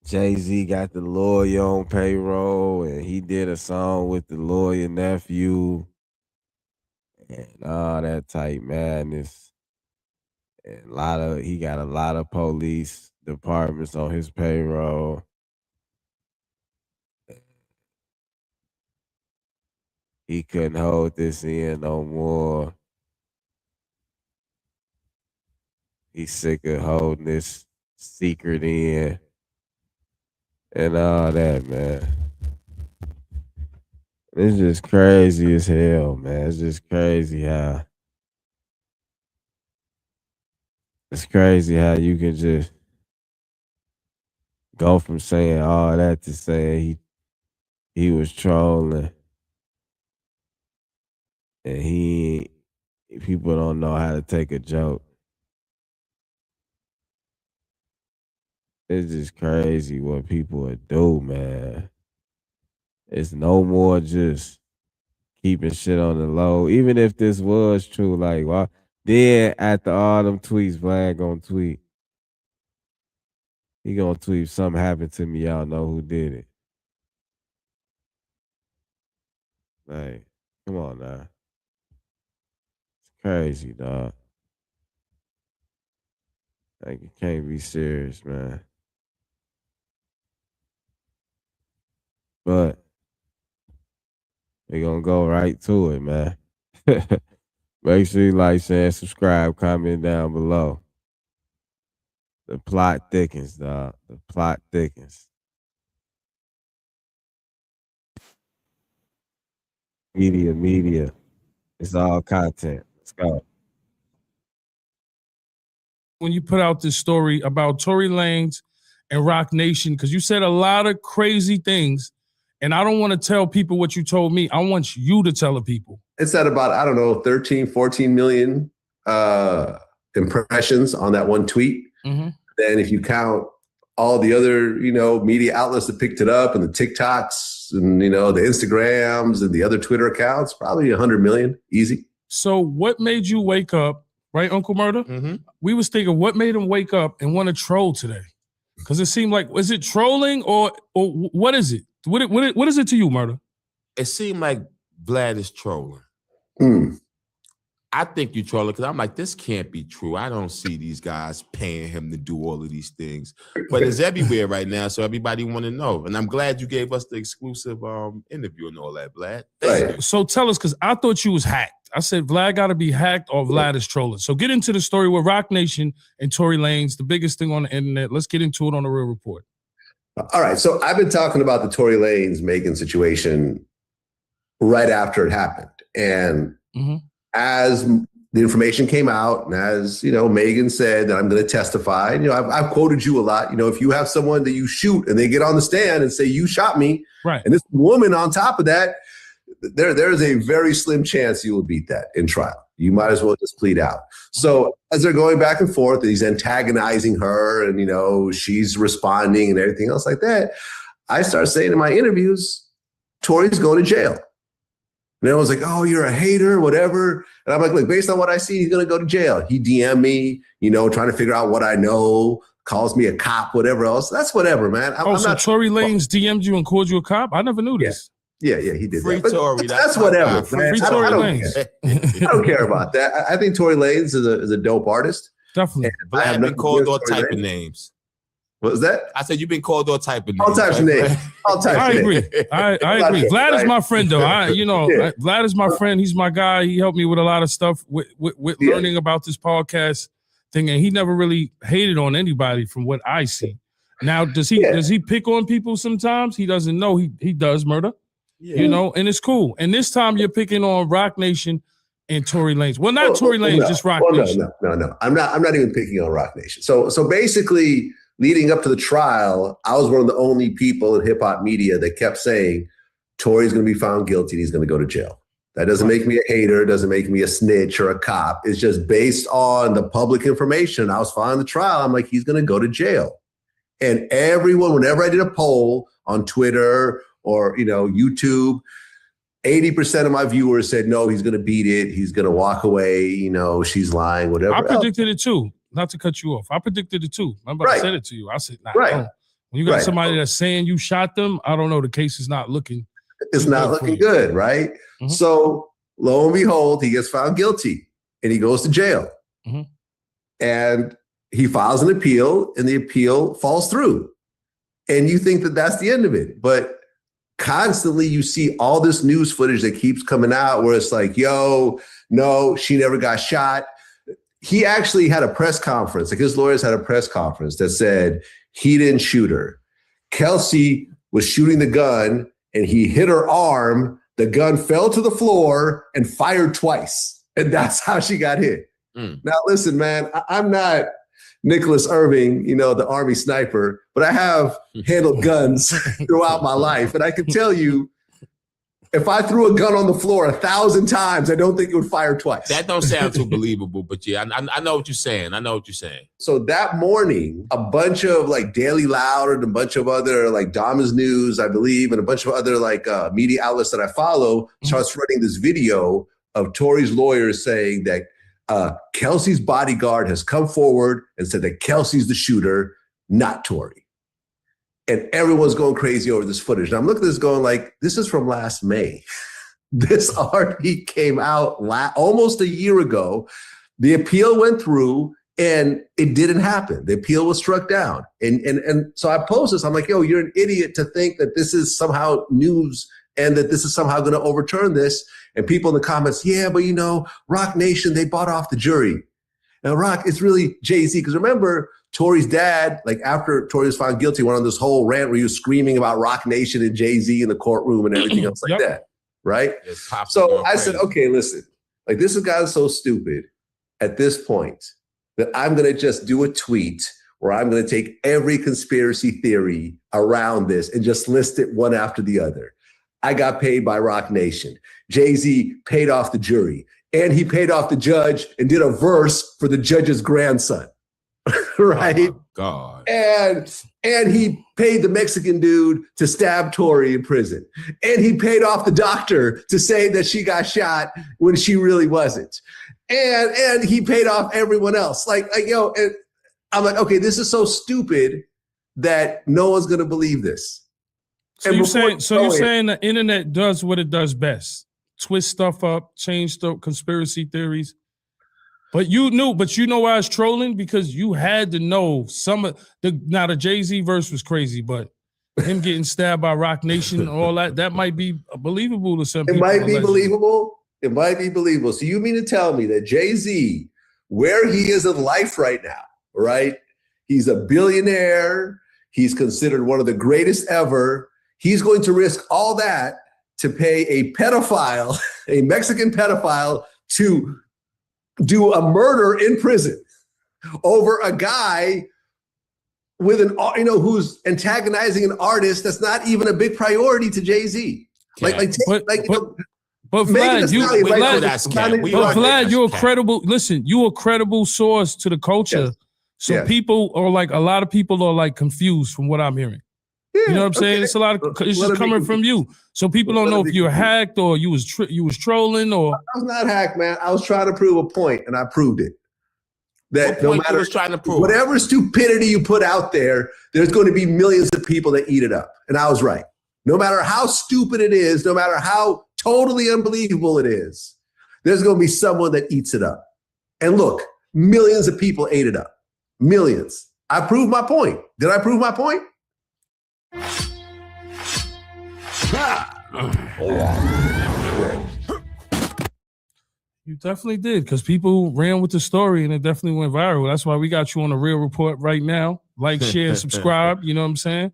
Jay-Z got the lawyer on payroll and he did a song with the lawyer nephew and all that type madness. And he got a lot of police departments on his payroll. He couldn't hold this in no more. He's sick of holding this secret in and all that, man. It's just crazy as hell, man. It's just crazy how you can just go from saying all that to saying he was trolling and people don't know how to take a joke. It's just crazy what people would do, man. It's no more just keeping shit on the low. Even if this was true, like, well, then after all them tweets, Vlad gonna tweet. He gonna tweet something happened to me. Y'all know who did it. Like, come on now. It's crazy, dog. Like, you can't be serious, man. But we gonna go right to it, man. Make sure you like, share, subscribe, comment down below. The plot thickens, dog. The plot thickens. Media. It's all content. Let's go. When you put out this story about Tory Lanez and Rock Nation, because you said a lot of crazy things, and I don't want to tell people what you told me. I want you to tell the people. It's at about, I don't know, 13, 14 million impressions on that one tweet. Mm-hmm. Then if you count all the other, media outlets that picked it up and the TikToks and, the Instagrams and the other Twitter accounts, probably 100 million, easy. So what made you wake up, right, Uncle Murder? Mm-hmm. We was thinking, what made him wake up and want to troll today? Because it seemed like, was it trolling or what is it? What is it to you, Murder? It seemed like Vlad is trolling. I think you're trolling because I'm like, this can't be true. I don't see these guys paying him to do all of these things. But it's everywhere right now, so everybody want to know. And I'm glad you gave us the exclusive interview and all that, Vlad. Right. So tell us, because I thought you was hacked. I said Vlad got to be hacked or Vlad is trolling. So get into the story with Rock Nation and Tory Lanez, the biggest thing on the internet. Let's get into it on The Real Report. All right. So I've been talking about the Tory Lanez Megan situation right after it happened. And as the information came out, and as, Megan said that I'm going to testify, I've quoted you a lot. If you have someone that you shoot and they get on the stand and say, you shot me, right? And this woman on top of that, there's a very slim chance you will beat that in trial. You might as well just plead out. So as they're going back and forth, he's antagonizing her and, she's responding and everything else like that. I start saying in my interviews, Tory's going to jail. And I was like, oh, you're a hater, whatever. And I'm like, look, based on what I see, he's going to go to jail. He DM'd me, trying to figure out what I know, calls me a cop, whatever else. That's whatever, man. I'm so not Tory Lanez DM'd you and called you a cop? I never knew this. Yeah, he did Free that. Tory. That's whatever, man. Free Tory Lanez. I don't care about that. I think Tory Lanez is a dope artist. Definitely. Vlad have been called all type of names. What was that? I said you've been called all type of names. All types of names. All types I of agree. names. I agree. Vlad is my friend, though. Vlad is my friend. He's my guy. He helped me with a lot of stuff with learning about this podcast thing, and he never really hated on anybody from what I see. Now, does he pick on people sometimes? He doesn't know. He does, Murder. Yeah. And it's cool. And this time you're picking on Rock Nation and Tory Lanez. Well, not Tory Lanez, just Rock Nation. No. I'm not even picking on Rock Nation. So basically, leading up to the trial, I was one of the only people in hip hop media that kept saying Tory's going to be found guilty and he's going to go to jail. That doesn't make me a hater, doesn't make me a snitch or a cop. It's just based on the public information. I was following the trial. I'm like, he's going to go to jail. And everyone, whenever I did a poll on Twitter or, YouTube, 80% of my viewers said, no, he's going to beat it. He's going to walk away. She's lying, whatever. I predicted it too. Not to cut you off. I predicted it too. Remember, I said it to you. I said, nah, when you got somebody that's saying you shot them, I don't know. The case is not looking. It's not looking good, right? Mm-hmm. So lo and behold, he gets found guilty and he goes to jail. Mm-hmm. And he files an appeal and the appeal falls through. And you think that that's the end of it. But constantly you see all this news footage that keeps coming out where it's like, yo, no, she never got shot. He actually had a press conference, like his lawyers had a press conference that said he didn't shoot her. Kelsey was shooting the gun and he hit her arm. The gun fell to the floor and fired twice. And that's how she got hit. Now, listen, man, I'm not Nicholas Irving, the Army sniper, but I have handled guns throughout my life. And I can tell you, If I threw a gun on the floor 1,000 times, I don't think it would fire twice. That don't sound too believable, but yeah, I know what you're saying. I know what you're saying. So that morning, a bunch of like Daily Loud and a bunch of other like Dama's News, I believe, and a bunch of other like media outlets that I follow starts running this video of Tory's lawyers saying that Kelsey's bodyguard has come forward and said that Kelsey's the shooter, not Tory. And everyone's going crazy over this footage. And I'm looking at this going like, this is from last May. This RP came out almost a year ago. The appeal went through and it didn't happen. The appeal was struck down. And so I posed this. I'm like, yo, you're an idiot to think that this is somehow news and that this is somehow going to overturn this. And people in the comments, yeah, but you know, Rock Nation, they bought off the jury. Now, Rock, it's really Jay-Z. Because remember, Tory's dad, like after Tory was found guilty, went on this whole rant where he was screaming about Rock Nation and Jay-Z in the courtroom and everything else like that, right? So I said, okay, listen, like this has gotten so stupid at this point that I'm going to just do a tweet where I'm going to take every conspiracy theory around this and just list it one after the other. I got paid by Rock Nation. Jay-Z paid off the jury, and he paid off the judge and did a verse for the judge's grandson. Right? Oh God. And he paid the Mexican dude to stab Tory in prison. And he paid off the doctor to say that she got shot when she really wasn't. And he paid off everyone else. Like yo, and I'm like, okay, this is so stupid that no one's gonna believe this. So you're saying the internet does what it does best. Twist stuff up, change stuff, conspiracy theories. But you know why I was trolling? Because you had to know the Jay-Z verse was crazy, but him getting stabbed by Rock Nation and all that might be believable to some people. It might be believable. It might be believable. So you mean to tell me that Jay-Z, where he is in life right now, right? He's a billionaire. He's considered one of the greatest ever. He's going to risk all that to pay a pedophile, a Mexican pedophile, to do a murder in prison over a guy with who's antagonizing an artist that's not even a big priority to Jay-Z. But Vlad, you're a credible. Listen, you're a credible source to the culture. Yes. So people are like, a lot of people are like confused from what I'm hearing. Yeah, you know what I'm saying? It's a lot of. It's just coming from you. So people don't know if you're hacked or you was trolling or. I was not hacked, man. I was trying to prove a point, and I proved it. That no matter trying to prove whatever stupidity you put out there, there's going to be millions of people that eat it up, and I was right. No matter how stupid it is, no matter how totally unbelievable it is, there's going to be someone that eats it up. And look, millions of people ate it up. Millions. I proved my point. Did I prove my point? You definitely did, because people ran with the story and it definitely went viral. That's why we got you on the Real Report right now. Like, share, subscribe. You know what I'm saying?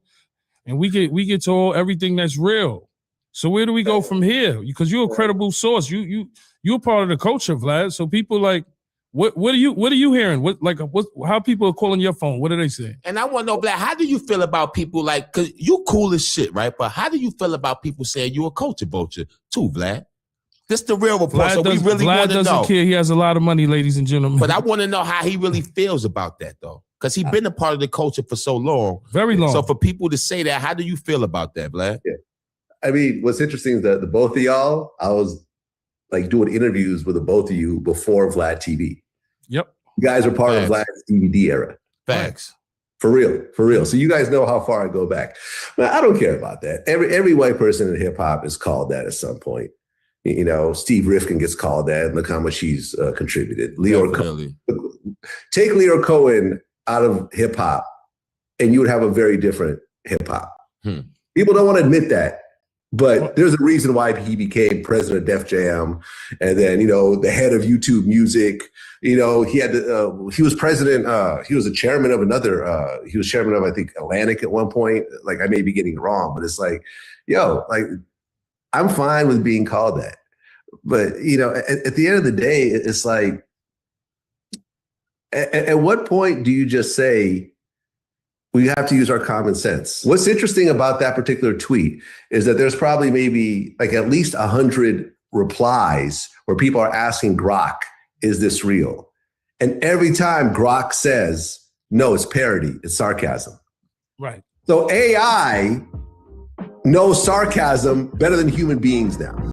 And we get to everything that's real. So where do we go from here? Because you're a credible source. You're part of the culture, Vlad. So people like, what are you hearing? How people are calling your phone? What are they saying? And I want to know, Vlad, how do you feel about people like, because you cool as shit, right? But how do you feel about people saying you a culture vulture too, Vlad? This the Real Report, so we really want to know. Vlad doesn't care. He has a lot of money, ladies and gentlemen. But I want to know how he really feels about that, though. Because he's been a part of the culture for so long. Very long. So for people to say that, how do you feel about that, Vlad? Yeah. I mean, what's interesting is that the both of y'all, I was like doing interviews with the both of you before Vlad TV. Yep. You guys are part of Vlad's DVD era. Facts. For real. So you guys know how far I go back. Man, I don't care about that. Every white person in hip hop is called that at some point. You know, Steve Rifkin gets called that, and look how much he's contributed. Take Lyor Cohen out of hip hop, and you would have a very different hip hop. People don't want to admit that, but there's a reason why he became president of Def Jam, and then the head of YouTube Music. He had he was president. He was a chairman of another. He was chairman of, I think, Atlantic at one point. Like, I may be getting it wrong, but it's like, I'm fine with being called that. But, at the end of the day, it's like, at what point do you just say, We have to use our common sense. What's interesting about that particular tweet is that there's probably maybe like at least 100 replies where people are asking Grok, is this real? And every time Grok says, no, it's parody, it's sarcasm. Right. So AI knows sarcasm better than human beings now.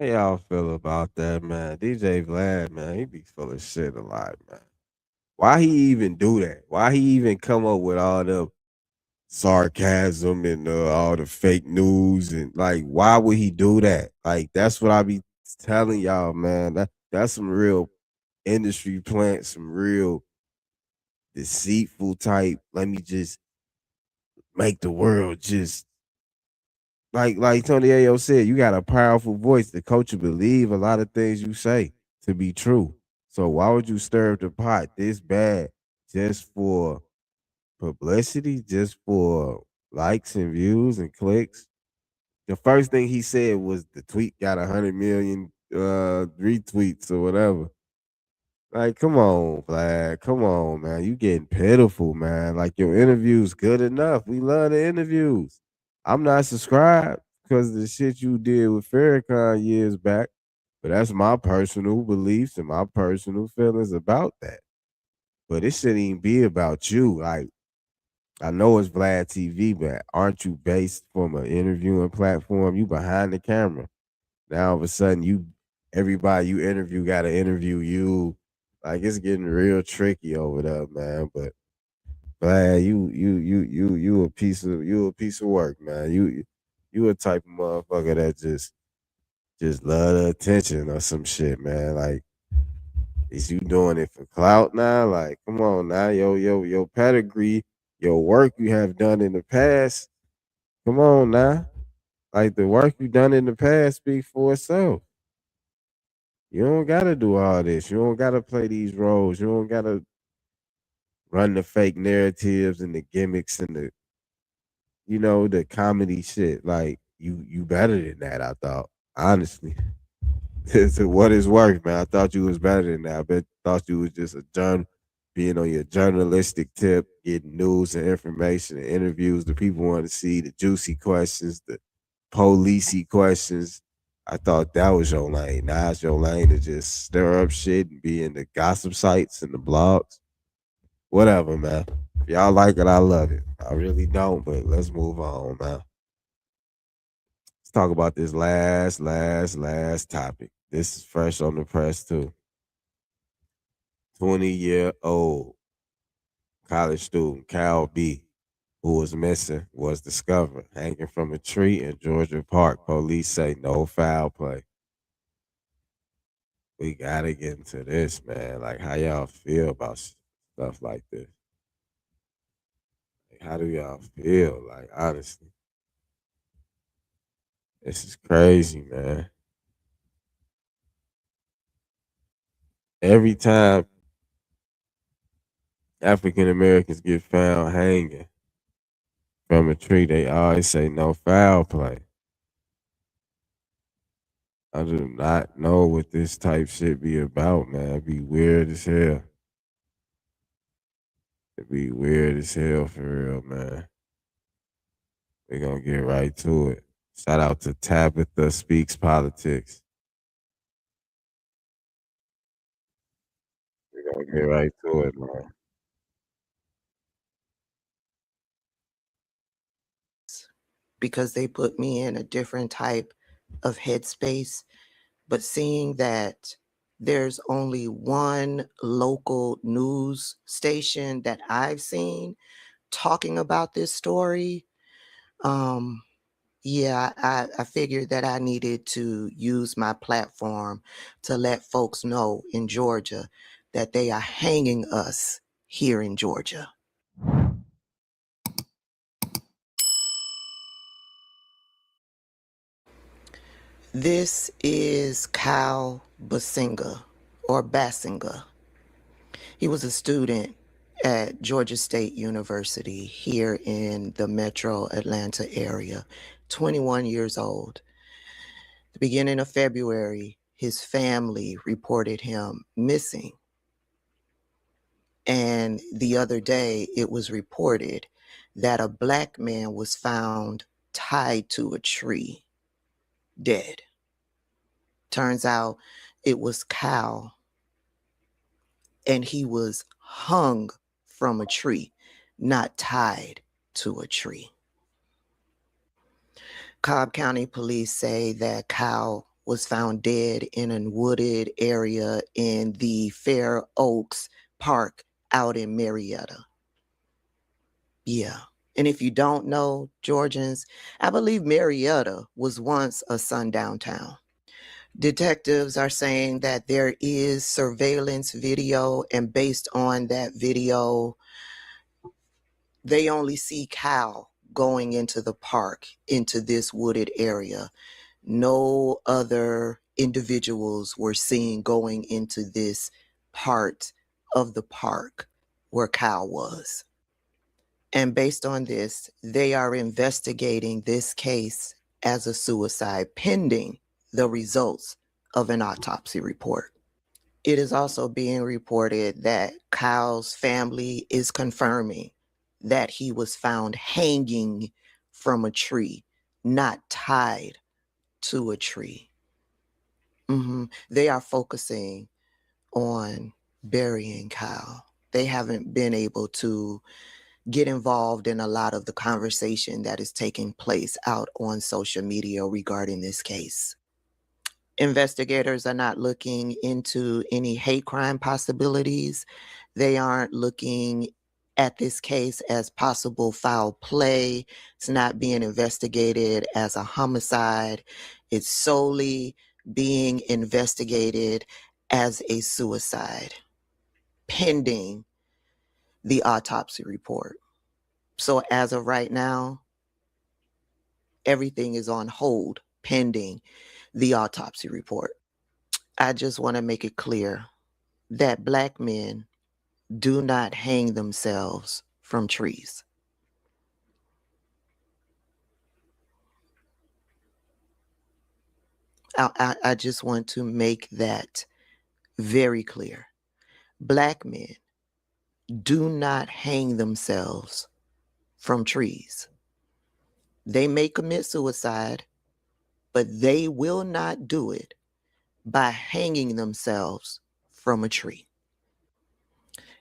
How y'all feel about that, man? DJ Vlad, man, he be full of shit a lot, man. Why he even do that? Why he even come up with all the sarcasm and all the fake news and like, why would he do that? Like, that's what I be telling y'all, man. That's some real industry plant, some real deceitful type. Let me just make the world just like Tony Ayo said, you got a powerful voice. The coach will believe a lot of things you say to be true. So why would you stir up the pot this bad just for publicity, just for likes and views and clicks? The first thing he said was the tweet got 100 million retweets or whatever. Like, come on, Vlad. Come on, man. You getting pitiful, man. Like, your interview's good enough. We love the interviews. I'm not subscribed because of the shit you did with Farrakhan years back. But that's my personal beliefs and my personal feelings about that. But it shouldn't even be about you. Like, I know it's Vlad TV, but aren't you based from an interviewing platform? You behind the camera. Now all of a sudden everybody you interview gotta interview you. Like, it's getting real tricky over there, man. But Vlad, you a piece of work, man. You a type of motherfucker that just love the attention or some shit, man. Like, is you doing it for clout now? Like, come on now, your pedigree, your work you have done in the past. Come on now. Like, the work you done in the past speaks for itself. You don't gotta do all this. You don't gotta play these roles. You don't gotta run the fake narratives and the gimmicks and the comedy shit. Like, you better than that, I thought. Honestly. To what it's worth, man. I thought you was better than that. I thought you was just being on your journalistic tip, getting news and information and interviews. The people want to see the juicy questions, the policey questions. I thought that was your lane. Now it's your lane to just stir up shit and be in the gossip sites and the blogs. Whatever, man. If y'all like it, I love it. I really don't, but let's move on, man. Let's talk about this last topic. This is fresh on the press, too. 20-year-old college student Cal B, who was missing, was discovered hanging from a tree in Georgia Park. Police say no foul play. We gotta get into this, man. Like, how y'all feel about stuff like this? Like, how do y'all feel? Like, honestly, this is crazy, man. Every time African Americans get found hanging from a tree, they always say no foul play. I do not know what this type shit be about, man. It'd be weird as hell. It'd be weird as hell for real, man. We're gonna get right to it. Shout out to Tabitha Speaks Politics. We're gonna get right to it, man. Because they put me in a different type of headspace. But seeing that there's only one local news station that I've seen talking about this story, yeah, I figured that I needed to use my platform to let folks know in Georgia that they are hanging us here in Georgia. This is Kyle Basinga, or Basinga. He was a student at Georgia State University here in the metro Atlanta area, 21 years old. The beginning of February, his family reported him missing. And the other day, it was reported that a black man was found tied to a tree, dead. Turns out it was Cal, and he was hung from a tree, not tied to a tree. Cobb County police say that Cal was found dead in a wooded area in the Fair Oaks Park out in Marietta. Yeah. And if you don't know, Georgians, I believe Marietta was once a sundown town. Detectives are saying that there is surveillance video, and based on that video, they only see Cal going into the park, into this wooded area. No other individuals were seen going into this part of the park where Cal was. And based on this, they are investigating this case as a suicide pending the results of an autopsy report. It is also being reported that Kyle's family is confirming that he was found hanging from a tree, not tied to a tree. They are focusing on burying Kyle. They haven't been able to get involved in a lot of the conversation that is taking place out on social media regarding this case. Investigators are not looking into any hate crime possibilities. They aren't looking at this case as possible foul play. It's not being investigated as a homicide. It's solely being investigated as a suicide, pending the autopsy report. So as of right now, everything is on hold pending the autopsy report. I just want to make it clear that Black men do not hang themselves from trees. I just want to make that very clear. Black men do not hang themselves from trees. They may commit suicide, but they will not do it by hanging themselves from a tree.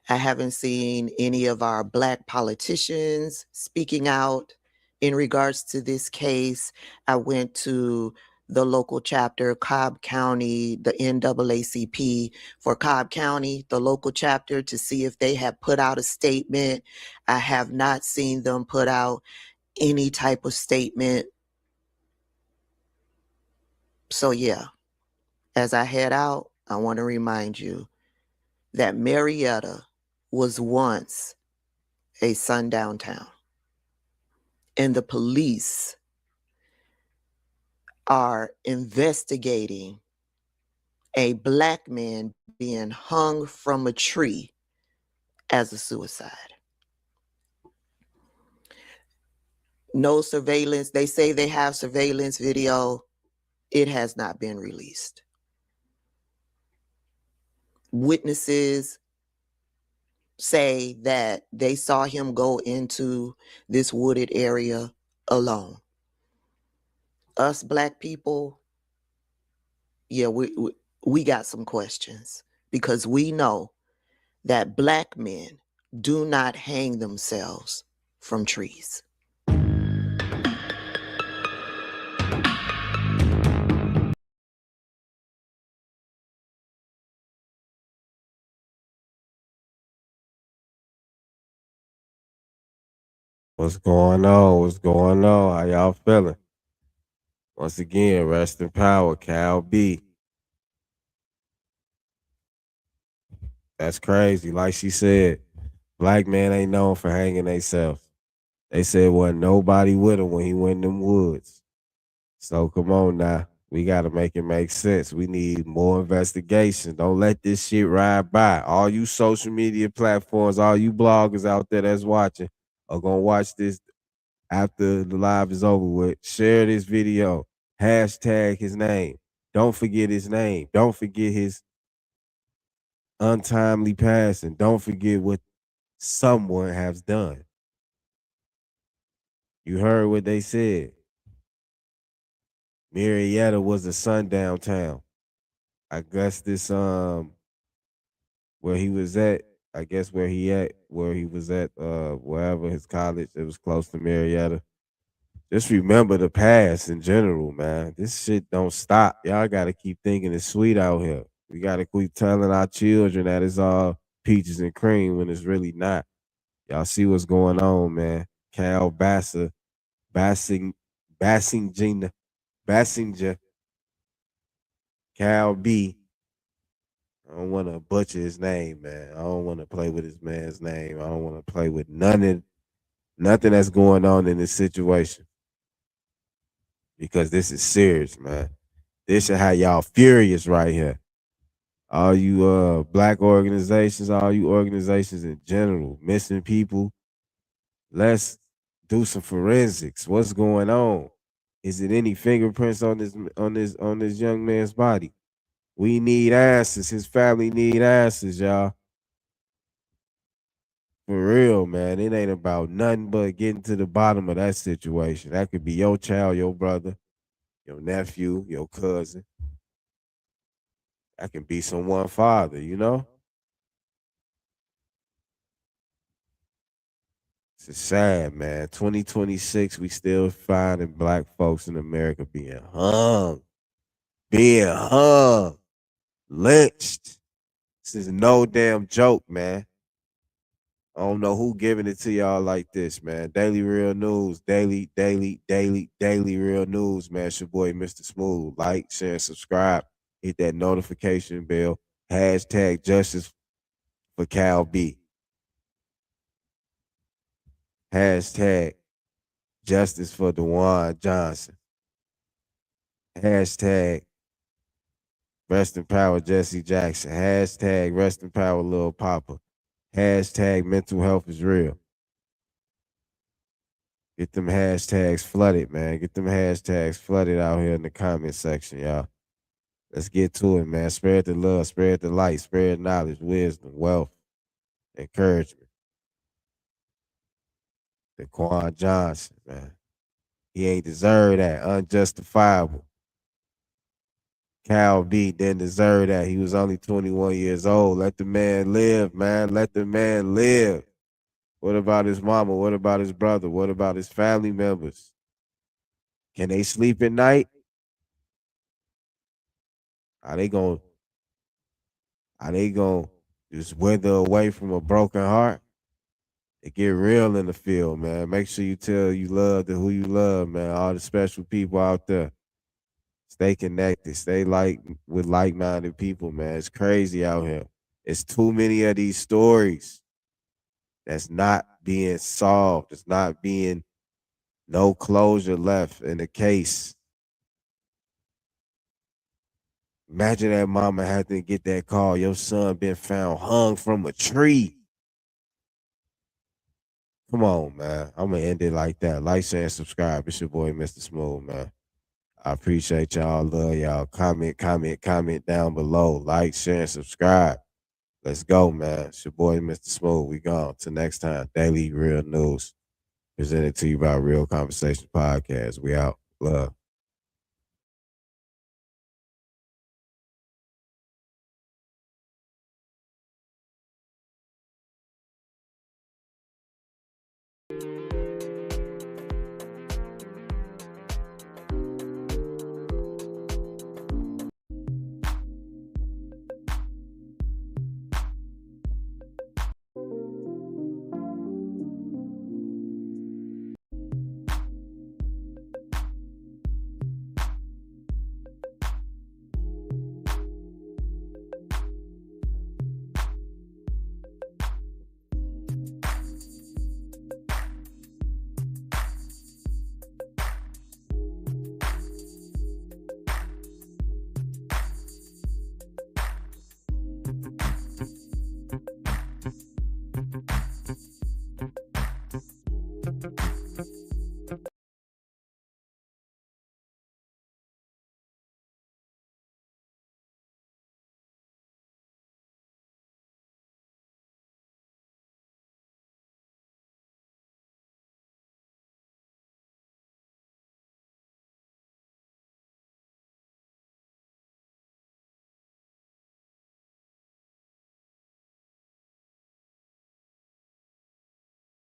I haven't seen any of our Black politicians speaking out in regards to this case. I went to the local chapter, Cobb County, the NAACP for Cobb County, the local chapter, to see if they have put out a statement. I have not seen them put out any type of statement. So yeah, as I head out, I want to remind you that Marietta was once a sundown town, and the police are investigating a Black man being hung from a tree as a suicide. No surveillance. They say they have surveillance video. It has not been released. Witnesses say that they saw him go into this wooded area alone. Us Black people, yeah, we got some questions, because we know that Black men do not hang themselves from trees. What's going on? What's going on? How y'all feeling? Once again, rest in power, Cal B. That's crazy. Like she said, Black man ain't known for hanging themselves. They said wasn't nobody with him when he went in them woods. So come on now. We got to make it make sense. We need more investigation. Don't let this shit ride by. All you social media platforms, all you bloggers out there that's watching are going to watch this after the live is over with. Share this video. Hashtag his name. Don't forget his name. Don't forget his untimely passing. Don't forget what someone has done. You heard what they said. Marietta was a sundown town. I guess this where he was at, I guess where he was at, wherever his college, it was close to Marietta. Just remember the past in general, man. This shit don't stop. Y'all gotta keep thinking it's sweet out here. We gotta keep telling our children that it's all peaches and cream when it's really not. Y'all see what's going on, man. Cal Bassinger, Cal B. I don't want to butcher his name, man. I don't want to play with his man's name. I don't want to play with nothing that's going on in this situation. Because this is serious, man. This is how y'all furious right here. All you black organizations, all you organizations in general, missing people. Let's do some forensics. What's going on? Is it any fingerprints on this young man's body? We need answers. His family need answers, y'all. For real, man. It ain't about nothing but getting to the bottom of that situation. That could be your child, your brother, your nephew, your cousin. That can be someone father, you know? It's sad, man. 2026, we still finding black folks in America being hung, lynched. This is no damn joke, man. I don't know who giving it to y'all like this, man. Daily Real News, daily real news, man. It's your boy, Mr. Smooth. Like, share, subscribe. Hit that notification bell. Hashtag justice for Cal B. Hashtag justice for DeJuan Johnson. Hashtag rest in power Jesse Jackson. Hashtag rest in power Lil Poppa. Hashtag mental health is real. Get them hashtags flooded, man. Get them hashtags flooded out here in the comment section, y'all. Let's get to it, man. Spread the love, spread the light, spread knowledge, wisdom, wealth, encouragement. DeQuan Johnson, man. He ain't deserve that. Unjustifiable. Cal B didn't deserve that. He was only 21 years old. Let the man live, man. Let the man live. What about his mama? What about his brother? What about his family members? Can they sleep at night? Are they gonna just wither away from a broken heart? It get real in the field, man. Make sure you tell you love to who you love, man. All the special people out there. Stay connected. Stay with like-minded people, man. It's crazy out here. It's too many of these stories that's not being solved. It's not being no closure left in the case. Imagine that mama had to get that call. Your son been found hung from a tree. Come on, man. I'm going to end it like that. Like, share, and subscribe. It's your boy, Mr. Smooth, man. I appreciate y'all. Love y'all. Comment down below. Like, share, and subscribe. Let's go, man. It's your boy, Mr. Smooth. We gone. Till next time. Daily Real News. Presented to you by Real Conversation Podcast. We out. Love.